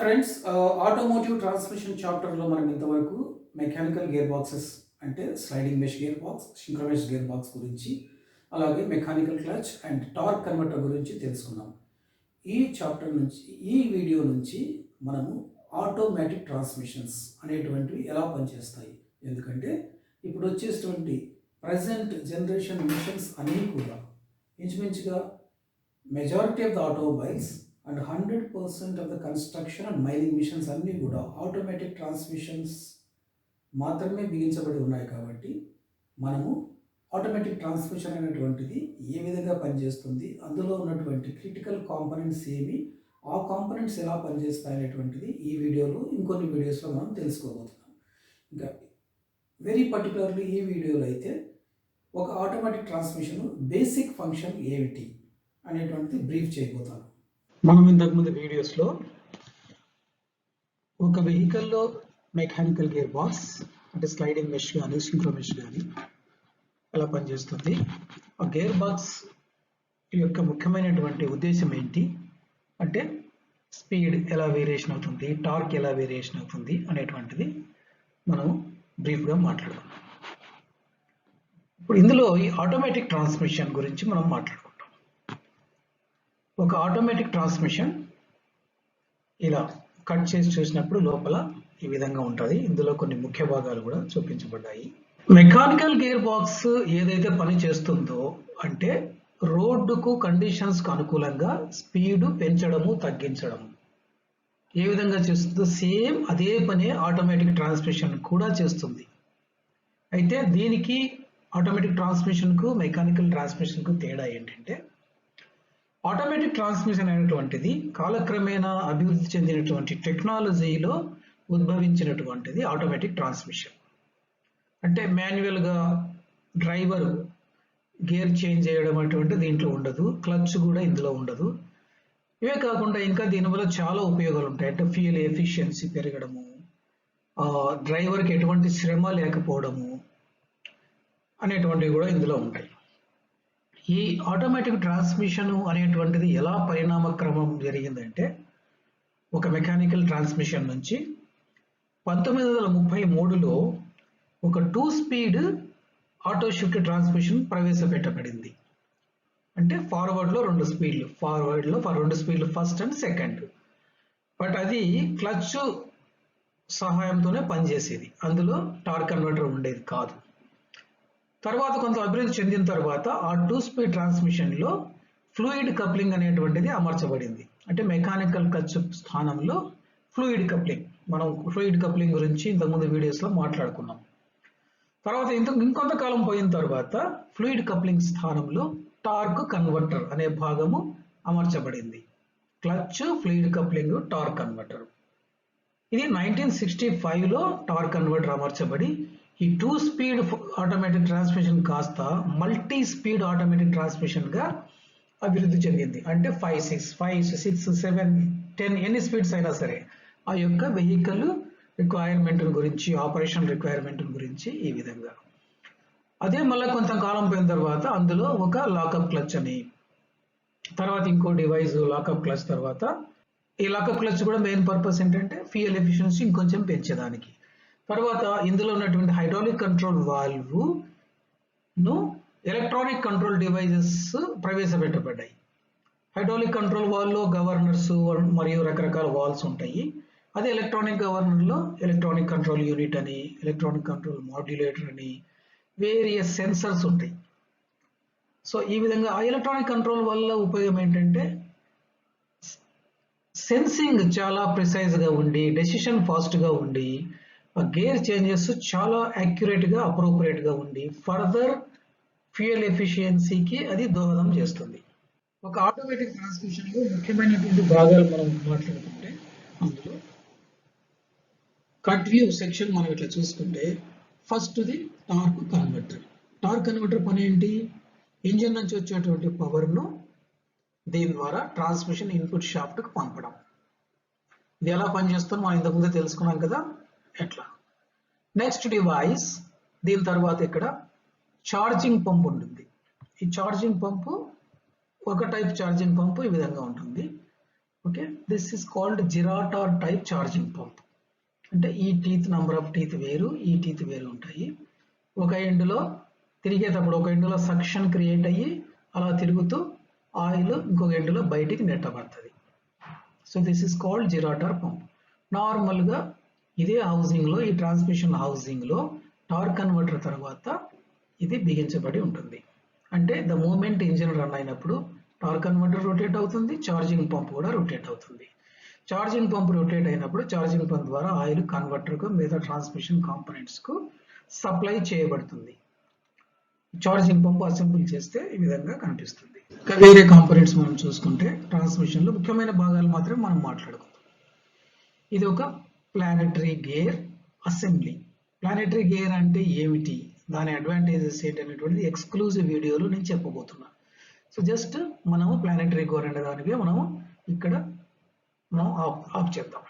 Friends, automotive transmission చాప్టర్లో మనం ఇంతవరకు మెకానికల్ గేర్ బాక్సెస్ అంటే sliding mesh gear box, synchronised gear box గురించి, అలాగే mechanical clutch and torque converter గురించి తెలుసుకున్నాం. ఈ చాప్టర్ నుంచి, ఈ వీడియో నుంచి మనము ఆటోమేటిక్ ట్రాన్స్మిషన్స్ అనేటువంటివి ఎలా పనిచేస్తాయి, ఎందుకంటే ఇప్పుడు వచ్చేటువంటి ప్రజెంట్ జనరేషన్ మిషన్స్ అన్నీ కూడా ఇంచుమించుగా majority of the automobiles and 100% of the construction and mining machines అన్నీ కూడా ఆటోమేటిక్ ట్రాన్స్మిషన్స్ మాత్రమే బిగించబడి ఉన్నాయి. కాబట్టి మనము ఆటోమేటిక్ ట్రాన్స్మిషన్ అనేటువంటిది ఏ విధంగా పనిచేస్తుంది, అందులో ఉన్నటువంటి క్రిటికల్ కాంపోనెంట్స్ ఏమి, ఆ కాంపోనెంట్స్ ఎలా పనిచేస్తాయి అనేటువంటిది ఈ వీడియోలో ఇంకొన్ని వీడియోస్లో మనం తెలుసుకోబోతున్నాం. ఇంకా వెరీ పర్టికులర్లీ ఈ వీడియోలో అయితే ఒక ఆటోమేటిక్ ట్రాన్స్మిషన్ బేసిక్ ఫంక్షన్ ఏమిటి అనేటువంటిది బ్రీఫ్ చేయబోతాను. మనం ఇంతకుముందు వీడియోస్లో ఒక వెహికల్లో మెకానికల్ గేర్ బాక్స్ అంటే స్లైడింగ్ మెష్ కానీ సింక్రో మెష్ కానీ ఎలా పనిచేస్తుంది, ఆ గేర్ బాక్స్ యొక్క ముఖ్యమైనటువంటి ఉద్దేశం ఏంటి అంటే స్పీడ్ ఎలా వేరియేషన్ అవుతుంది, టార్క్ ఎలా వేరియేషన్ అవుతుంది అనేటువంటిది మనం బ్రీఫ్గా మాట్లాడదాం. ఇప్పుడు ఇందులో ఈ ఆటోమేటిక్ ట్రాన్స్మిషన్ గురించి మనం మాట్లాడుకుంటాం. ఒక ఆటోమేటిక్ ట్రాన్స్మిషన్ ఇలా కట్ చేసి చూసినప్పుడు లోపల ఈ విధంగా ఉంటుంది. ఇందులో కొన్ని ముఖ్య భాగాలు కూడా చూపించబడ్డాయి. మెకానికల్ గేర్ బాక్స్ ఏదైతే పని చేస్తుందో అంటే రోడ్డుకు కండిషన్స్కు అనుకూలంగా స్పీడ్ పెంచడము తగ్గించడము ఏ విధంగా చేస్తుందో సేమ్ అదే పని ఆటోమేటిక్ ట్రాన్స్మిషన్ కూడా చేస్తుంది. అయితే దీనికి ఆటోమేటిక్ ట్రాన్స్మిషన్కు మెకానికల్ ట్రాన్స్మిషన్కు తేడా ఏంటంటే ఆటోమేటిక్ ట్రాన్స్మిషన్ అనేటువంటిది కాలక్రమేణా అభివృద్ధి చెందినటువంటి టెక్నాలజీలో ఉద్భవించినటువంటిది ఆటోమేటిక్ ట్రాన్స్మిషన్. అంటే మాన్యువల్గా డ్రైవర్ గేర్ చేంజ్ చేయడం అటువంటి దీంట్లో ఉండదు, క్లచ్ కూడా ఇందులో ఉండదు. ఇవే కాకుండా ఇంకా దీనివల్ల చాలా ఉపయోగాలు ఉంటాయి. అంటే ఫ్యూయల్ ఎఫిషియన్సీ పెరగడము, డ్రైవర్కి ఎటువంటి శ్రమ లేకపోవడము అనేటువంటివి కూడా ఇందులో ఉంటాయి. ఈ ఆటోమేటిక్ ట్రాన్స్మిషన్ అనేటువంటిది ఎలా పరిణామ క్రమం జరిగిందంటే ఒక మెకానికల్ ట్రాన్స్మిషన్ నుంచి 1933లో ఒక 2 స్పీడ్ ఆటో షిఫ్ట్ ట్రాన్స్మిషన్ ప్రవేశపెట్టబడింది. అంటే ఫార్వర్డ్లో 2 స్పీడ్లు, ఫార్వర్డ్లో 2 స్పీడ్లు ఫస్ట్ అండ్ సెకండ్. బట్ అది క్లచ్ సహాయంతోనే పనిచేసేది, అందులో టార్క్ కన్వర్టర్ ఉండేది కాదు. తర్వాత కొంత అభివృద్ధి చెందిన తర్వాత ఆ 2 స్పీడ్ ట్రాన్స్మిషన్లో ఫ్లూయిడ్ కప్లింగ్ అనేటువంటిది అమర్చబడింది. అంటే మెకానికల్ క్లచ్ స్థానంలో ఫ్లూయిడ్ కప్లింగ్. మనం ఫ్లూయిడ్ కప్లింగ్ గురించి ఇంతకుముందు వీడియోస్లో మాట్లాడుకున్నాం. తర్వాత ఇంకొంతకాలం పోయిన తర్వాత ఫ్లూయిడ్ కప్లింగ్ స్థానంలో టార్క్ కన్వర్టర్ అనే భాగము అమర్చబడింది. Clutch, fluid coupling, torque converter. ఇది 1965లో టార్క్ కన్వర్టర్ అమర్చబడి ఈ 2 స్పీడ్ ఆటోమేటిక్ ట్రాన్స్మిషన్ కాస్త మల్టీ స్పీడ్ ఆటోమేటిక్ ట్రాన్స్మిషన్ గా అభివృద్ధి చెందింది. అంటే 5, 6, 7, 10 ఎన్ని స్పీడ్స్ అయినా సరే ఆ యొక్క వెహికల్ రిక్వైర్మెంట్ గురించి, ఆపరేషన్ రిక్వైర్మెంట్ గురించి ఈ విధంగా. అదే మళ్ళీ కొంతకాలం పోయిన తర్వాత అందులో ఒక లాకప్ క్లచ్ అని, తర్వాత ఇంకో డివైస్ లాకప్ క్లచ్. తర్వాత ఈ లాకప్ క్లచ్ కూడా మెయిన్ పర్పస్ ఏంటంటే ఫ్యూయల్ ఎఫిషియన్సీ ఇంకొంచెం పెంచేదానికి. తర్వాత ఇందులో ఉన్నటువంటి హైడ్రాలిక్ కంట్రోల్ వాల్వ్ ను ఎలక్ట్రానిక్ కంట్రోల్ డివైజెస్ ప్రవేశపెట్టబడ్డాయి. హైడ్రాలిక్ కంట్రోల్ వాల్వ్ లో గవర్నర్స్ మరియు రకరకాల వాల్వ్స్ ఉంటాయి. అదే ఎలక్ట్రానిక్ గవర్నర్లో ఎలక్ట్రానిక్ కంట్రోల్ యూనిట్ అని, ఎలక్ట్రానిక్ కంట్రోల్ మాడ్యులేటర్ అని, వేరియస్ సెన్సర్స్ ఉంటాయి. సో ఈ విధంగా ఆ ఎలక్ట్రానిక్ కంట్రోల్ వల్ల ఉపయోగం ఏంటంటే సెన్సింగ్ చాలా ప్రిసైజ్గా ఉండి, డెసిషన్ ఫాస్ట్గా ఉండి, గేర్ చేంజెస్ చాలా యాక్యురేట్గా, అప్రోప్రియేట్గా ఉండి ఫర్దర్ ఫ్యూయల్ ఎఫిషియన్సీకి అది దోహదం చేస్తుంది. ఒక ఆటోమేటిక్ ట్రాన్స్మిషన్లో ముఖ్యమైనటువంటి భాగాలు మనం మాట్లాడుకుంటే అందులో కట్ వ్యూ సెక్షన్ మనం ఇట్లా చూసుకుంటే ఫస్ట్ది టార్క్ కన్వర్టర్. టార్క్ కన్వర్టర్ పని ఏంటి? ఇంజిన్ నుంచి వచ్చేటువంటి పవర్ను దీని ద్వారా ట్రాన్స్మిషన్ ఇన్పుట్ షాఫ్ట్కి పంపడం. ఇది ఎలా పనిచేస్తుందో మనం ఇంతకుముందే తెలుసుకున్నాం కదా ఎట్లా. నెక్స్ట్ డివైస్, దీని తర్వాత ఇక్కడ ఛార్జింగ్ పంప్ ఉంటుంది. ఈ ఛార్జింగ్ పంపు ఒక టైప్ ఛార్జింగ్ పంపు ఈ విధంగా ఉంటుంది. Okay, this is called gerotor type charging pump. అంటే ఈ టీత్ నంబర్ ఆఫ్ టీత్ వేరు, ఈ టీత్ వేరు ఉంటాయి. ఒక ఎండ్లో తిరిగేటప్పుడు ఒక ఎండ్లో సక్షన్ క్రియేట్ అయ్యి అలా తిరుగుతూ ఆయిల్ ఇంకొక ఎండ్లో బయటికి నెట్టబడుతుంది. So this is called gerotor pump. నార్మల్గా ఇదే హౌసింగ్లో, ఈ ట్రాన్స్మిషన్ హౌసింగ్లో టార్క్ కన్వర్టర్ తర్వాత ఇది బిగించబడి ఉంటుంది. అంటే ద మూమెంట్ ఇంజిన్ రన్ అయినప్పుడు టార్క్ కన్వర్టర్ రొటేట్ అవుతుంది, ఛార్జింగ్ పంప్ కూడా రొటేట్ అవుతుంది. ఛార్జింగ్ పంప్ రొటేట్ అయినప్పుడు ఛార్జింగ్ పంప్ ద్వారా ఆయిల్ కన్వర్టర్కు మిగతా ట్రాన్స్మిషన్ కాంపోనెంట్స్కు సప్లై చేయబడుతుంది. ఛార్జింగ్ పంప్ అసెంబుల్ చేస్తే ఈ విధంగా కనిపిస్తుంది. ఇంకా వేరే కాంపోనెంట్స్ మనం చూసుకుంటే ట్రాన్స్మిషన్లో ముఖ్యమైన భాగాలు మాత్రమే మనం మాట్లాడుకుందాం. ఇది ఒక planetary gear assembly. Planetary gear అంటే ఏమిటి, దాని అడ్వాంటేజెస్ ఏంటి అనేటువంటిది ఎక్స్క్లూజివ్ వీడియోలో నేను చెప్పబోతున్నాను. సో జస్ట్ మనము ప్లానెటరీ గేర్ అనే దానికి మనము ఇక్కడ మనం ఆఫ్ చేద్దాం.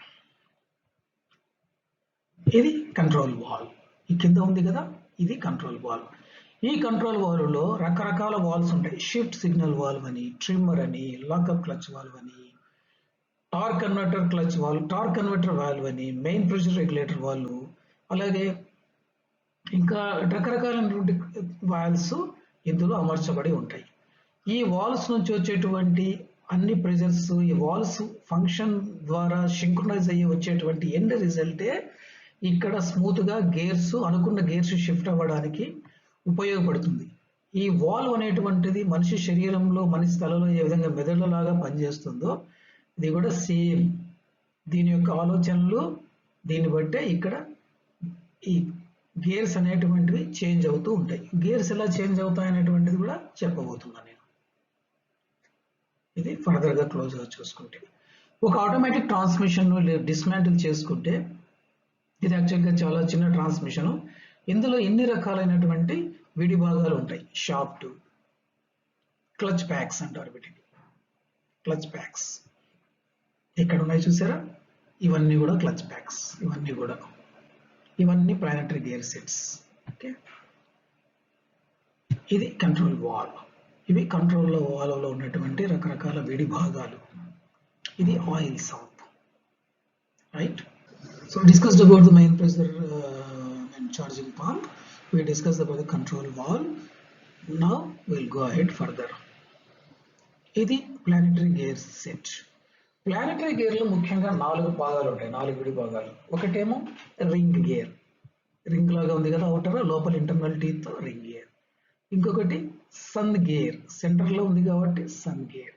ఇది కంట్రోల్ వాల్వ్, ఈ కింద ఉంది కదా, ఇది కంట్రోల్ వాల్వ్. ఈ కంట్రోల్ వాల్వ్లో రకరకాల వాల్వ్స్ ఉంటాయి. షిఫ్ట్ సిగ్నల్ వాల్వ్ అని, ట్రిమ్మర్ అని, లాకప్ క్లచ్ వాల్వ్ అని, torque converter clutch valve, torque converter valve అని, మెయిన్ ప్రెషర్ రెగ్యులేటర్ వాల్వ్, అలాగే ఇంకా రకరకాలైనటువంటి వాల్వ్స్ ఇందులో అమర్చబడి ఉంటాయి. ఈ వాల్వ్స్ నుంచి వచ్చేటువంటి అన్ని ప్రెజర్స్, ఈ వాల్వ్స్ ఫంక్షన్ ద్వారా సింక్రనైజ్ అయ్యి వచ్చేటువంటి ఎండ్ రిజల్టే ఇక్కడ స్మూత్గా గేర్స్, అనుకున్న గేర్స్ షిఫ్ట్ అవ్వడానికి ఉపయోగపడుతుంది. ఈ వాల్వ్ అనేటువంటిది మనిషి శరీరంలో, మనిషి తలలో ఏ విధంగా మెదడులాగా పనిచేస్తుందో ఇది కూడా సేమ్. దీని యొక్క ఆలోచనలు దీన్ని బట్టే ఇక్కడ ఈ గేర్స్ అనేటువంటివి చేంజ్ అవుతూ ఉంటాయి. గేర్స్ ఎలా చేంజ్ అవుతాయి అనేటువంటిది కూడా చెప్పబోతున్నాను నేను. ఇది ఫర్దర్గా క్లోజ్గా చూసుకుంటే ఒక ఆటోమేటిక్ ట్రాన్స్మిషన్ డిస్మాంటిల్ చేసుకుంటే ఇది యాక్చువల్గా చాలా చిన్న ట్రాన్స్మిషన్. ఇందులో ఎన్ని రకాలైనటువంటి విడి భాగాలు ఉంటాయి. షాఫ్ట్, క్లచ్ ప్యాక్స్ అంటారు వీటిని. క్లచ్ ప్యాక్స్ ఇక్కడ ఉన్నాయి చూసారా, ఇవన్నీ కూడా క్లచ్ ప్యాక్స్, ఇవన్నీ ప్లానెటరీ గేర్ సెట్స్. ఓకే, ఇది కంట్రోల్ వాల్వ్. ఇవి కంట్రోల్ వాల్వ్లో ఉన్నటువంటి రకరకాల విడి భాగాలు. ఇది oil sound, right? So we discussed about the main pressure and charging pump. We discussed about the control valve. Now we'll go ahead further. ఇది planetary gear set. Planetary గేర్లో ముఖ్యంగా 4 భాగాలు ఉంటాయి, 4 విడి భాగాలు. ఒకటేమో రింగ్ గేర్, రింగ్ లాగా ఉంది కదా అవుటర్, లోపల ఇంటర్నల్ టీత్ రింగ్ గేర్. ఇంకొకటి సన్ గేర్, సెంటర్లో ఉంది కాబట్టి సన్ గేర్.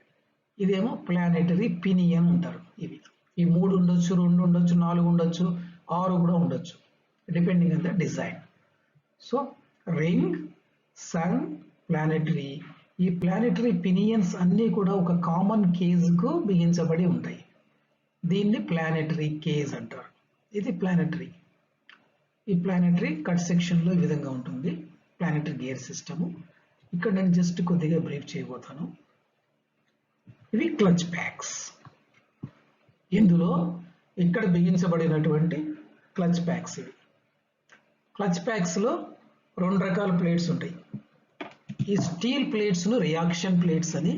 ఇదేమో ప్లానెటరీ పినియన్ అంటారు. ఇవి ఈ 3 ఉండొచ్చు, 2 ఉండొచ్చు, 4 ఉండొచ్చు, 6 కూడా ఉండొచ్చు, depending on the design. So ring, sun, planetary, ఈ ప్లానెటరీ పినియన్స్ అన్నీ కూడా ఒక కామన్ కేజ్కు బిగించబడి ఉంటాయి. దీన్ని ప్లానెటరీ కేజ్ అంటారు. ఇది ప్లానెటరీ. ఈ ప్లానెటరీ కట్ సెక్షన్లో ఈ విధంగా ఉంటుంది ప్లానెటరీ గేర్ సిస్టము. ఇక్కడ నేను జస్ట్ కొద్దిగా బ్రీఫ్ చేయబోతాను. ఇవి క్లచ్ ప్యాక్స్. ఇందులో ఇక్కడ బిగించబడినటువంటి క్లచ్ ప్యాక్స్. ఇవి క్లచ్ ప్యాక్స్లో 2 రకాల ప్లేట్స్ ఉంటాయి. ఈ స్టీల్ ప్లేట్స్ను రియాక్షన్ ప్లేట్స్ అని,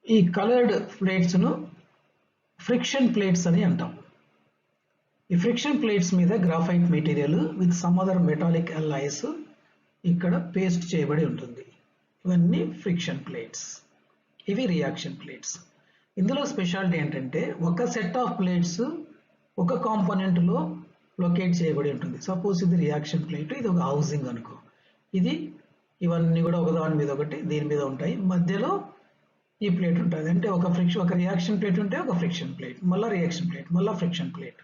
ఈ కలర్డ్ ప్లేట్స్ను ఫ్రిక్షన్ ప్లేట్స్ అని అంటాం. ఈ ఫ్రిక్షన్ ప్లేట్స్ మీద graphite material with some other metallic alloys ఇక్కడ పేస్ట్ చేయబడి ఉంటుంది. ఇవన్నీ ఫ్రిక్షన్ ప్లేట్స్, ఇవి రియాక్షన్ ప్లేట్స్. ఇందులో స్పెషాలిటీ ఏంటంటే ఒక సెట్ ఆఫ్ ప్లేట్స్ ఒక కాంపోనెంట్లో లొకేట్ చేయబడి ఉంటుంది. సపోజ్ ఇది రియాక్షన్ ప్లేట్, ఇది ఒక హౌసింగ్ అనుకో. ఇవన్నీ కూడా ఒకదాని మీద ఒకటి దీని మీద ఉంటాయి. మధ్యలో ఈ ప్లేట్ ఉంటుంది. అంటే ఒక రియాక్షన్ ప్లేట్ ఉంటే ఒక ఫ్రిక్షన్ ప్లేట్, మళ్ళీ రియాక్షన్ ప్లేట్, మళ్ళీ ఫ్రిక్షన్ ప్లేట్.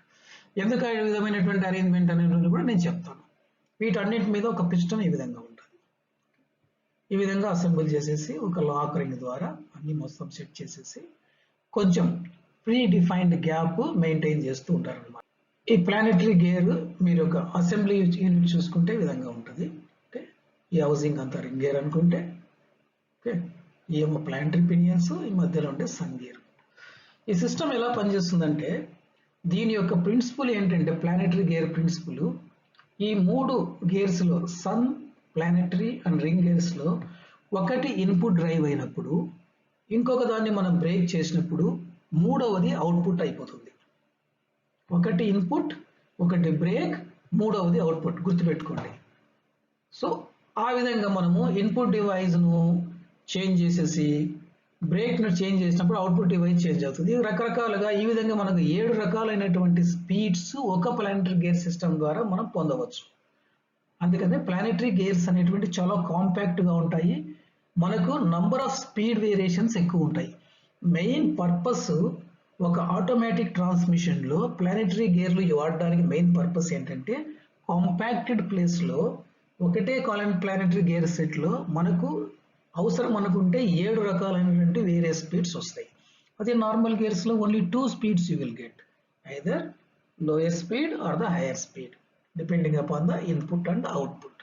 ఎందుకు ఈ విధమైనటువంటి అరేంజ్మెంట్ అనేది కూడా నేను చెప్తాను. వీటన్నిటి మీద ఒక పిస్టన్ ఈ విధంగా ఉంటుంది. ఈ విధంగా అసెంబుల్ చేసేసి ఒక లాక్ రింగ్ ద్వారా అన్ని మొత్తం సెట్ చేసేసి కొంచెం ప్రీ డిఫైన్డ్ గ్యాప్ మెయింటైన్ చేస్తూ ఉంటారు అన్నమాట. ఈ ప్లానెటరీ గేర్ మీరు ఒక అసెంబ్లీ యూనిట్ చూసుకుంటే ఈ విధంగా ఉంటుంది. ఓకే, ఈ హౌసింగ్ అంతా రింగ్ గేర్ అనుకుంటే, ఓకే, ఏమో ప్లానెటరీ పినియన్స్, ఈ మధ్యలో ఉంటే సన్ గేర్. ఈ సిస్టమ్ ఎలా పనిచేస్తుందంటే దీని యొక్క ప్రిన్సిపల్ ఏంటంటే ప్లానెటరీ గేర్ ప్రిన్సిపల్, ఈ 3 గేర్స్లో సన్, ప్లానెటరీ అండ్ రింగ్ గేర్స్లో ఒకటి ఇన్పుట్ డ్రైవ్ అయినప్పుడు ఇంకొక దాన్ని మనం బ్రేక్ చేసినప్పుడు మూడవది అవుట్పుట్ అయిపోతుంది. ఒకటి ఇన్పుట్, ఒకటి బ్రేక్, మూడవది అవుట్పుట్ గుర్తుపెట్టుకోండి. సో ఆ విధంగా మనము ఇన్పుట్ డివైస్ను చేంజ్ చేసేసి బ్రేక్ను చేంజ్ చేసినప్పుడు అవుట్పుట్ డివైస్ చేంజ్ అవుతుంది. రకరకాలుగా ఈ విధంగా మనకు 7 రకాలైనటువంటి స్పీడ్స్ ఒక ప్లానెటరీ గేర్ సిస్టమ్ ద్వారా మనం పొందవచ్చు. అందుకనే ప్లానెటరీ గేర్స్ అనేటువంటి చాలా కాంపాక్ట్గా ఉంటాయి. మనకు నంబర్ ఆఫ్ స్పీడ్ వేరియేషన్స్ ఎక్కువ ఉంటాయి. మెయిన్ పర్పస్ ఒక ఆటోమేటిక్ ట్రాన్స్మిషన్లో ప్లానెటరీ గేర్లు వాడడానికి మెయిన్ పర్పస్ ఏంటంటే కాంపాక్టెడ్ ప్లేస్లో ఒకటే ప్లానెటరీ గేర్ సెట్లో మనకు అవసరం అనుకుంటే 7 రకాలైనటువంటి వేరే స్పీడ్స్ వస్తాయి. అదే నార్మల్ గేర్స్లో only 2 speeds you will get, either lower speed or the higher speed depending upon the input and output.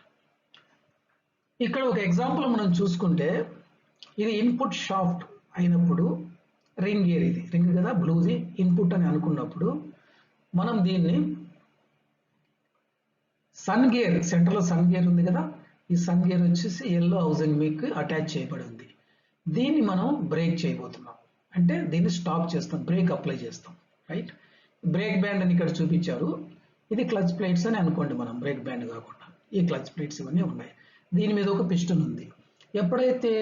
ఇక్కడ ఒక ఎగ్జాంపుల్ మనం చూసుకుంటే ఇది ఇన్పుట్ షాఫ్ట్ అయినప్పుడు రింగ్ గేర్, ఇది రింగ్ కదా బ్లూది ఇన్పుట్ అని అనుకున్నప్పుడు మనం దీన్ని సన్ గేర్, సెంటర్లో సన్ గేర్ ఉంది కదా, ఈ సన్ గేర్ వచ్చేసి ఎల్లో హౌసింగ్ మీకు అటాచ్ చేయబడి ఉంది. దీన్ని మనం బ్రేక్ చేయబోతున్నాం, అంటే దీన్ని స్టాప్ చేస్తాం, బ్రేక్ అప్లై చేస్తాం, రైట్. బ్రేక్ బ్యాండ్ అని ఇక్కడ చూపించారు, ఇది క్లచ్ ప్లేట్స్ అని అనుకోండి మనం, బ్రేక్ బ్యాండ్ కాకుండా ఈ క్లచ్ ప్లేట్స్ ఇవన్నీ ఉన్నాయి. దీని మీద ఒక పిస్టన్ ఉంది. ఎప్పుడైతే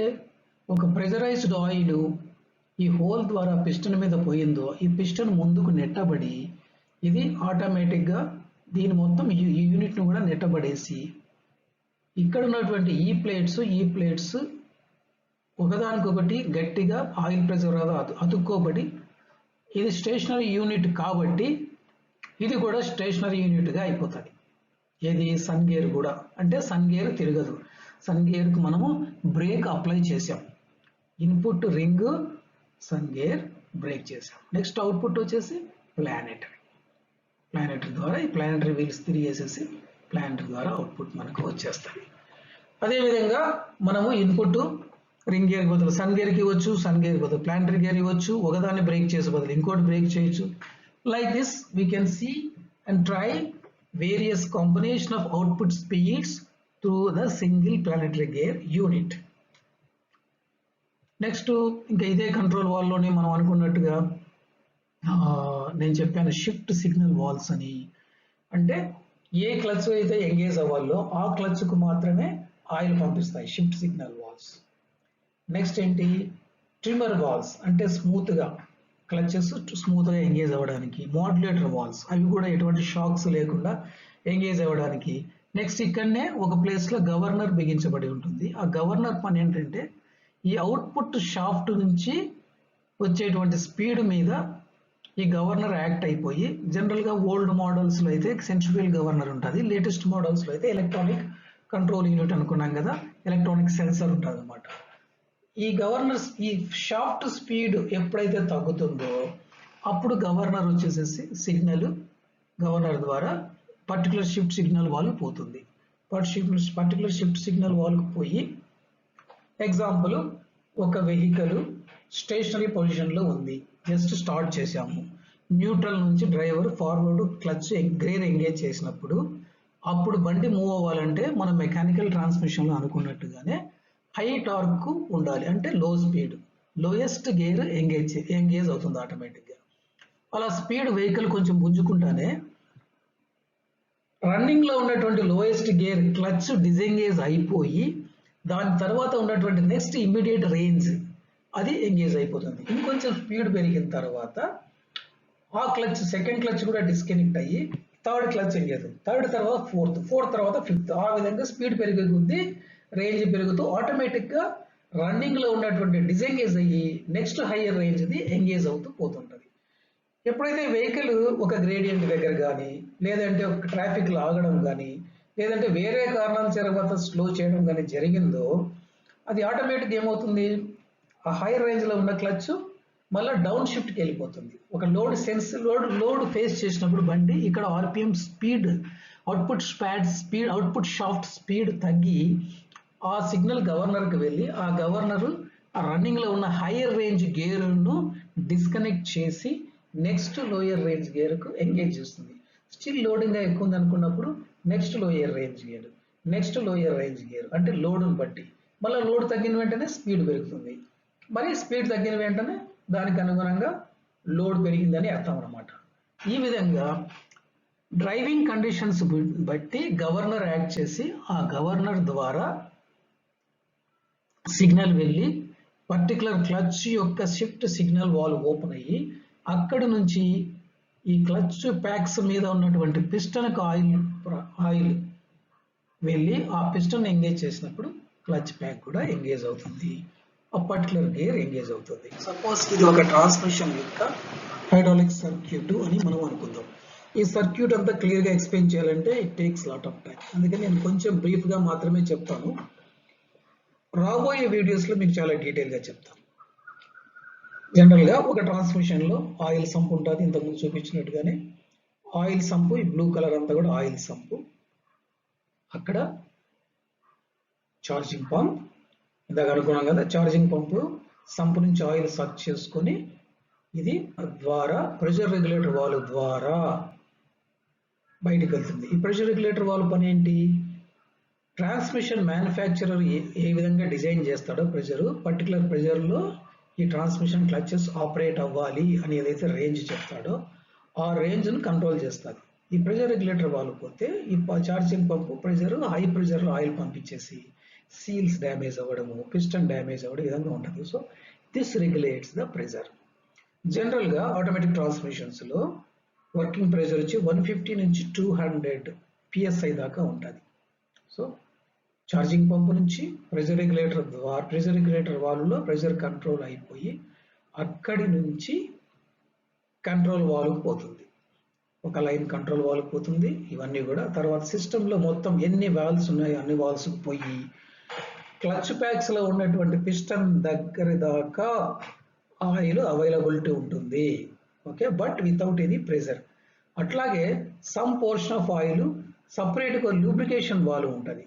ఒక ప్రెజరైజ్డ్ ఆయిల్ ఈ హోల్ ద్వారా పిస్టన్ మీద పోయిందో ఈ పిస్టన్ ముందుకు నెట్టబడి ఇది ఆటోమేటిక్గా దీని మొత్తం ఈ యూనిట్ను కూడా నెట్టబడేసి ఇక్కడ ఉన్నటువంటి ఈ ప్లేట్స్ ఒకదానికొకటి గట్టిగా ఆయిల్ ప్రెషర్ అతుక్కోబడి ఇది స్టేషనరీ యూనిట్ కాబట్టి ఇది కూడా స్టేషనరీ యూనిట్గా అయిపోతుంది. ఏది సన్ గేర్ కూడా, అంటే సన్ గేర్ తిరగదు. సన్ గేర్కు మనము బ్రేక్ అప్లై చేసాం, input ring, sun gear brake చేసాం. నెక్స్ట్ అవుట్పుట్ వచ్చేసి ప్లానెటరీ ద్వారా ఈ ప్లానెటరీ వీల్స్ తిరిగేసేసి ప్లానెటరీ ద్వారా అవుట్పుట్ మనకు వచ్చేస్తుంది. అదేవిధంగా మనము ఇన్పుట్ రింగ్ గేర్ బదులు సన్ గేర్కి ఇవ్వచ్చు, సన్ గేర్ బదులు ప్లానెటరీ గేర్ ఇవ్వచ్చు, ఒకదాన్ని బ్రేక్ చేసే బదులు ఇంకోటి బ్రేక్ చేయొచ్చు. Like this we can see and try various combination of output speeds through the single planetary gear unit. Next ఇంకా ఇదే కంట్రోల్ వాల్లోనే మనం అనుకున్నట్టుగా నేను చెప్పాను షిఫ్ట్ సిగ్నల్ వాల్స్ అని, అంటే ఏ క్లచ్ అయితే ఎంగేజ్ అవ్వాలో ఆ క్లచ్కు మాత్రమే ఆయిల్ పంపిస్తాయి, షిఫ్ట్ సిగ్నల్ వాల్స్. నెక్స్ట్ ఏంటి, ట్రిమ్మర్ వాల్స్, అంటే స్మూత్గా క్లచెస్ స్మూత్గా ఎంగేజ్ అవ్వడానికి. మాడ్యులేటర్ వాల్స్, అవి కూడా ఎటువంటి షాక్స్ లేకుండా ఎంగేజ్ అవ్వడానికి. నెక్స్ట్ ఇక్కడనే ఒక ప్లేస్లో గవర్నర్ బిగించబడి ఉంటుంది. ఆ గవర్నర్ పని ఏంటంటే ఈ అవుట్పుట్ షాఫ్ట్ నుంచి వచ్చేటువంటి స్పీడ్ మీద ఈ గవర్నర్ యాక్ట్ అయిపోయి, జనరల్గా ఓల్డ్ మోడల్స్లో అయితే సెంట్రిఫ్యూగల్ గవర్నర్ ఉంటుంది, లేటెస్ట్ మోడల్స్లో అయితే ఎలక్ట్రానిక్ కంట్రోల్ యూనిట్ అనుకున్నాం కదా, ఎలక్ట్రానిక్ సెన్సర్ ఉంటుంది అనమాట. ఈ గవర్నర్ ఈ షాఫ్ట్ స్పీడ్ ఎప్పుడైతే తగ్గుతుందో అప్పుడు గవర్నర్ వచ్చేసేసి సిగ్నల్ గవర్నర్ ద్వారా పర్టికులర్ షిఫ్ట్ సిగ్నల్ వాల్వ్ పోతుంది. పర్టికులర్ షిఫ్ట్ సిగ్నల్ వాల్వ్కి పోయి, ఎగ్జాంపుల్ ఒక వెహికల్ స్టేషనరీ పొజిషన్లో ఉంది, జస్ట్ స్టార్ట్ చేసాము, న్యూట్రల్ నుంచి driver forward clutch gear engage చేసినప్పుడు అప్పుడు బండి మూవ్ అవ్వాలంటే మనం మెకానికల్ ట్రాన్స్మిషన్లో అనుకున్నట్టుగానే హై టార్క్ ఉండాలి, అంటే లో స్పీడ్, లోయెస్ట్ గేర్ ఎంగేజ్ అవుతుంది ఆటోమేటిక్గా. అలా స్పీడ్ వెహికల్ కొంచెం పుంజుకుంటానే రన్నింగ్లో ఉన్నటువంటి లోయెస్ట్ గేర్ క్లచ్ డిజెంగేజ్ అయిపోయి దాని తర్వాత ఉన్నటువంటి నెక్స్ట్ ఇమ్మీడియట్ రేంజ్ అది ఎంగేజ్ అయిపోతుంది. ఇంకొంచెం స్పీడ్ పెరిగిన తర్వాత ఆ క్లచ్ సెకండ్ క్లచ్ కూడా డిస్కనెక్ట్ అయ్యి థర్డ్ క్లచ్ ఎంగేజ్, థర్డ్ తర్వాత ఫోర్త్ తర్వాత ఫిఫ్త్, ఆ విధంగా స్పీడ్ పెరిగే కొద్దీ రేంజ్ పెరుగుతూ ఆటోమేటిక్గా రన్నింగ్లో ఉన్నటువంటి డిజెంగేజ్ అయ్యి నెక్స్ట్ హయ్యర్ రేంజ్ది ఎంగేజ్ అవుతూ పోతుంటుంది. ఎప్పుడైతే వెహికల్ ఒక గ్రేడియంట్ దగ్గర కానీ, లేదంటే ఒక ట్రాఫిక్లో ఆగడం కానీ, లేదంటే వేరే కారణాల తర్వాత స్లో చేయడం కానీ జరిగిందో అది ఆటోమేటిక్గా ఏమవుతుంది, ఆ హైయర్ రేంజ్లో ఉన్న క్లచ్ మళ్ళీ డౌన్ షిఫ్ట్కి వెళ్ళిపోతుంది. ఒక లోడ్ ఫేస్ చేసినప్పుడు బండి ఇక్కడ RPM speed, output shaft speed తగ్గి ఆ సిగ్నల్ గవర్నర్కి వెళ్ళి ఆ గవర్నరు ఆ రన్నింగ్లో ఉన్న హైయర్ రేంజ్ గేర్ను డిస్కనెక్ట్ చేసి నెక్స్ట్ లోయర్ రేంజ్ గేర్కు ఎంగేజ్ చేస్తుంది. స్టిల్ లోడింగ్గా ఎక్కువ ఉంది అనుకున్నప్పుడు నెక్స్ట్ లోయర్ రేంజ్ గేర్, అంటే లోడ్ని బట్టి. మళ్ళీ లోడ్ తగ్గిన వెంటనే స్పీడ్ పెరుగుతుంది. మరి స్పీడ్ తగ్గిన వెంటనే దానికి అనుగుణంగా లోడ్ పెరిగిందని అర్థం అన్నమాట. ఈ విధంగా డ్రైవింగ్ కండిషన్స్ బట్టి గవర్నర్ యాక్ట్ చేసి ఆ గవర్నర్ ద్వారా సిగ్నల్ వెళ్ళి పర్టికులర్ క్లచ్ యొక్క షిఫ్ట్ సిగ్నల్ వాల్వ్ ఓపెన్ అయ్యి అక్కడి నుంచి ఈ క్లచ్ ప్యాక్స్ మీద ఉన్నటువంటి పిస్టన్ ఆయిల్ వెళ్ళి ఆ పిస్టన్ ఎంగేజ్ చేసినప్పుడు క్లచ్ ప్యాక్ కూడా ఎంగేజ్ అవుతుంది, ఆ పర్టికులర్ గేర్ ఎంగేజ్ అవుతుంది. సపోజ్ ఇది ఒక ట్రాన్స్మిషన్ యొక్క హైడ్రాలిక్ సర్క్యూట్ అని మనం అనుకుందాం. ఈ సర్క్యూట్ అంతా క్లియర్గా ఎక్స్ప్లెయిన్ చేయాలంటే it takes lot of time. అందుకని నేను కొంచెం బ్రీఫ్గా మాత్రమే చెప్తాను. రాబోయే వీడియోస్లో మీకు చాలా డీటెయిల్గా చెప్తాను. జనరల్గా ఒక ట్రాన్స్మిషన్లో ఆయిల్ సంప్ ఉంటుంది, ఇంతకుముందు చూపించినట్టుగానే ఆయిల్ సంపు, ఈ బ్లూ కలర్ అంతా కూడా ఆయిల్ సంపు. అక్కడ ఛార్జింగ్ పంప్, ఇందాక అనుకున్నాం కదా, ఛార్జింగ్ పంపు సంపు నుంచి ఆయిల్ సక్ చేసుకొని ఇది ద్వారా ప్రెషర్ రెగ్యులేటర్ వాల్వ్ ద్వారా బయటకు వెళ్తుంది. ఈ ప్రెషర్ రెగ్యులేటర్ వాల్వ్ పని ఏంటి? ట్రాన్స్మిషన్ మ్యానుఫ్యాక్చరర్ ఏ విధంగా డిజైన్ చేస్తాడో పర్టికులర్ ప్రెషర్లో ఈ ట్రాన్స్మిషన్ క్లచెస్ ఆపరేట్ అవ్వాలి అని ఏదైతే రేంజ్ చెప్తాడో ఆ రేంజ్ను కంట్రోల్ చేస్తుంది. ఈ ప్రెషర్ రెగ్యులేటర్ వాల్వ్ పోతే ఈ ఛార్జింగ్ పంపు హై ప్రెషర్లో ఆయిల్ పంపించేసి సీల్స్ డ్యామేజ్ అవ్వడము, పిస్టన్ డ్యామేజ్ అవ్వడం విధంగా ఉంటుంది. So this regulates the pressure. జనరల్గా ఆటోమేటిక్ ట్రాన్స్మిషన్స్లో వర్కింగ్ ప్రెషర్ వచ్చి 150 నుంచి 200 PSI దాకా ఉంటుంది. సో ఛార్జింగ్ పంపు నుంచి ప్రెషర్ రెగ్యులేటర్ వాల్వ్లో ప్రెషర్ కంట్రోల్ అయిపోయి అక్కడి నుంచి కంట్రోల్ వాల్వ్ పోతుంది, ఒక లైన్ కంట్రోల్ వాల్వ్ పోతుంది. ఇవన్నీ కూడా తర్వాత సిస్టంలో మొత్తం ఎన్ని వాల్వ్స్ ఉన్నాయో అన్ని వాల్వ్స్ పోయి క్లచ్ ప్యాక్స్లో ఉన్నటువంటి పిస్టన్ దగ్గర దాకా ఆయిల్ అవైలబిలిటీ ఉంటుంది. Okay, but without any pressure. అట్లాగే సమ్ పోర్షన్ ఆఫ్ ఆయిల్ సపరేట్గా లూబ్రికేషన్ వాల్వ్ ఉంటుంది.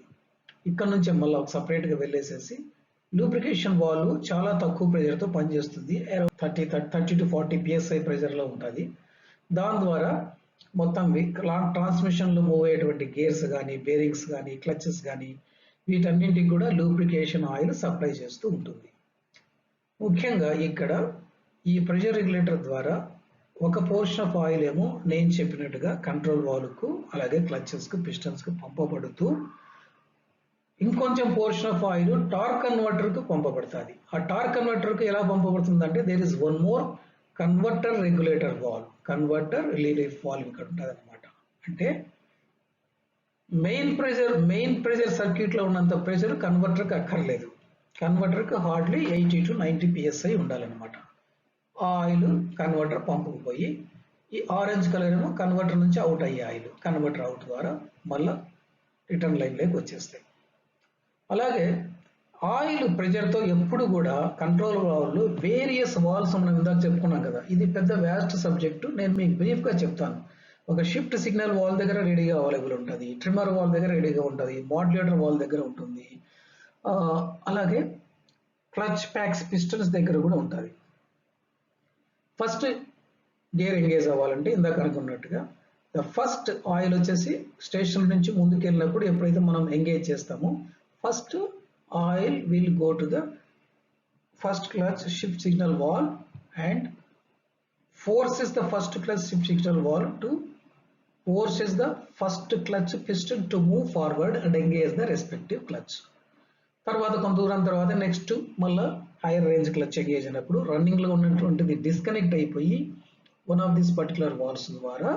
ఇక్కడ నుంచి మళ్ళీ సపరేట్గా వెళ్ళేసేసి లూబ్రికేషన్ వాల్వ్ చాలా తక్కువ ప్రెషర్తో పనిచేస్తుంది. 30 to 40 PSI ప్రెషర్లో ఉంటుంది. దాని ద్వారా మొత్తం ట్రాన్స్మిషన్లో మూవ్ అయ్యేటువంటి గేర్స్ కానీ, బేరింగ్స్ కానీ, క్లచెస్ కానీ వీటన్నింటికి కూడా లూబ్రికేషన్ ఆయిల్ సప్లై చేస్తూ ఉంటుంది. ముఖ్యంగా ఇక్కడ ఈ ప్రెషర్ రెగ్యులేటర్ ద్వారా ఒక పోర్షన్ ఆఫ్ ఆయిల్ ఏమో నేను చెప్పినట్టుగా కంట్రోల్ వాల్వ్కు అలాగే క్లచెస్కు పిస్టన్స్కు పంపబడుతూ ఇంకొంచెం పోర్షన్ ఆఫ్ ఆయిల్ టార్క్ కన్వర్టర్కు పంపబడుతుంది. ఆ టార్క్ కన్వర్టర్కు ఎలా పంపబడుతుంది అంటే there is one more converter regulator valve, converter relief valve ఇక్కడ ఉంటుంది అనమాట. అంటే మెయిన్ ప్రెషర్ సర్క్యూట్లో ఉన్నంత ప్రెషర్ కన్వర్టర్కి అక్కర్లేదు. కన్వర్టర్కి హార్డ్లీ 80 to 90 PSI ఉండాలన్నమాట. ఆయిల్ కన్వర్టర్ పంపుకు పోయి ఈ ఆరెంజ్ కలర్ ఏమో కన్వర్టర్ నుంచి అవుట్ అయ్యే ఆయిల్, కన్వర్టర్ అవుట్ ద్వారా మళ్ళీ రిటర్న్ లైన్లోకి వచ్చేస్తాయి. అలాగే ఆయిల్ ప్రెషర్తో ఎప్పుడు కూడా కంట్రోల్ వాల్వ్లు వేరియస్ వాల్వ్స్ మనం ఇందాక చెప్పుకున్నాం కదా, ఇది పెద్ద వ్యాస్ట్ సబ్జెక్టు. నేను మీకు బ్రీఫ్గా చెప్తాను. ఒక షిఫ్ట్ సిగ్నల్ వాల్ దగ్గర రెడీగా అవైలబుల్ ఉంటుంది, ట్రిమ్మర్ వాల్ దగ్గర రెడీగా ఉంటుంది, మాడ్యులేటర్ వాల్ దగ్గర ఉంటుంది, అలాగే క్లచ్ ప్యాక్స్ పిస్టన్స్ దగ్గర కూడా ఉంటుంది. ఫస్ట్ గేర్ ఎంగేజ్ అవ్వాలంటే ఇందాక అనుకున్నట్టుగా ఫస్ట్ ఆయిల్ వచ్చేసి స్టేషన్ నుంచి ముందుకు వెళ్ళినప్పుడు ఎప్పుడైతే మనం ఎంగేజ్ చేస్తామో first oil will go to the first clutch shift signal valve and forces the first clutch shift signal valve to forces the first clutch piston to move forward and engage the respective clutch. తర్వాత కొంత దూరం తర్వాత next మళ్ళీ hire range clutch engage అయినప్పుడు రన్నింగ్లో ఉన్నటువంటిది disconnect అయిపోయి one of this particular valves ద్వారా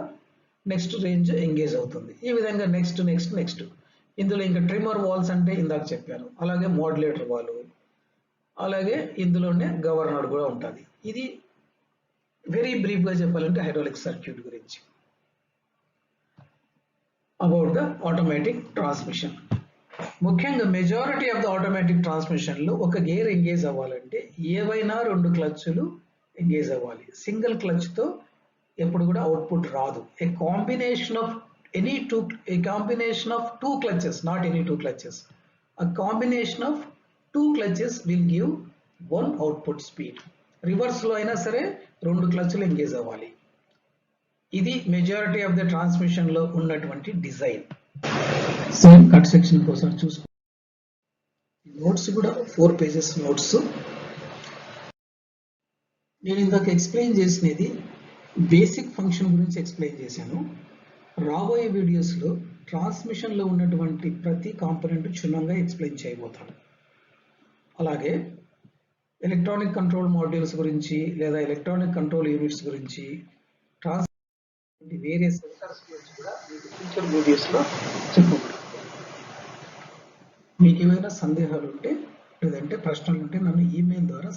నెక్స్ట్ రేంజ్ ఎంగేజ్ అవుతుంది. ఈ విధంగా నెక్స్ట్ ఇందులో ఇంకా ట్రిమ్మర్ వాల్వ్స్ అంటే ఇందాక చెప్పాను, అలాగే మాడ్యులేటర్ వాల్వ్, అలాగే ఇందులోనే గవర్నర్ కూడా ఉంటుంది. ఇది వెరీ బ్రీఫ్గా చెప్పాలంటే హైడ్రాలిక్ సర్క్యూట్ గురించి. అబౌట్ ద ఆటోమేటిక్ ట్రాన్స్మిషన్, ముఖ్యంగా మెజారిటీ ఆఫ్ ద ఆటోమేటిక్ ట్రాన్స్మిషన్లో ఒక గేర్ ఎంగేజ్ అవ్వాలంటే ఏవైనా 2 క్లచ్లు ఎంగేజ్ అవ్వాలి. సింగిల్ క్లచ్తో ఎప్పుడు కూడా అవుట్పుట్ రాదు. A combination of two clutches, not any 2 clutches. A combination of 2 clutches will give one output speed. Reverse లో అయినా సరే 2 క్లచ్లు ఎంగేజ్ అవ్వాలి. ఇది మెజారిటీ ఆఫ్ ద ట్రాన్స్మిషన్ లో ఉన్నటువంటి డిజైన్. సేమ్ కట్ సెక్షన్ కోసం చూసుకో. నోట్స్ కూడా 4 pages నోట్స్. నేను ఇందాక ఎక్స్ప్లెయిన్ చేసినది బేసిక్ ఫంక్షన్ గురించి ఎక్స్ప్లెయిన్ చేశాను. రాబోయే వీడియోస్లో ట్రాన్స్మిషన్లో ఉన్నటువంటి ప్రతి కాంపోనెంట్ క్షుణ్ణంగా ఎక్స్ప్లెయిన్ చేయబోతాను. అలాగే ఎలక్ట్రానిక్ కంట్రోల్ మాడ్యూల్స్ గురించి లేదా ఎలక్ట్రానిక్ కంట్రోల్ యూనిట్స్ గురించి వేరే సెన్సార్స్ గురించి కూడా మీకు ఫ్యూచర్ వీడియోస్లో చెప్పబడుతుంది. మీకు ఏమైనా సందేహాలు ఉంటే లేదంటే ప్రశ్నలు ఉంటే నన్ను ఈమెయిల్ ద్వారా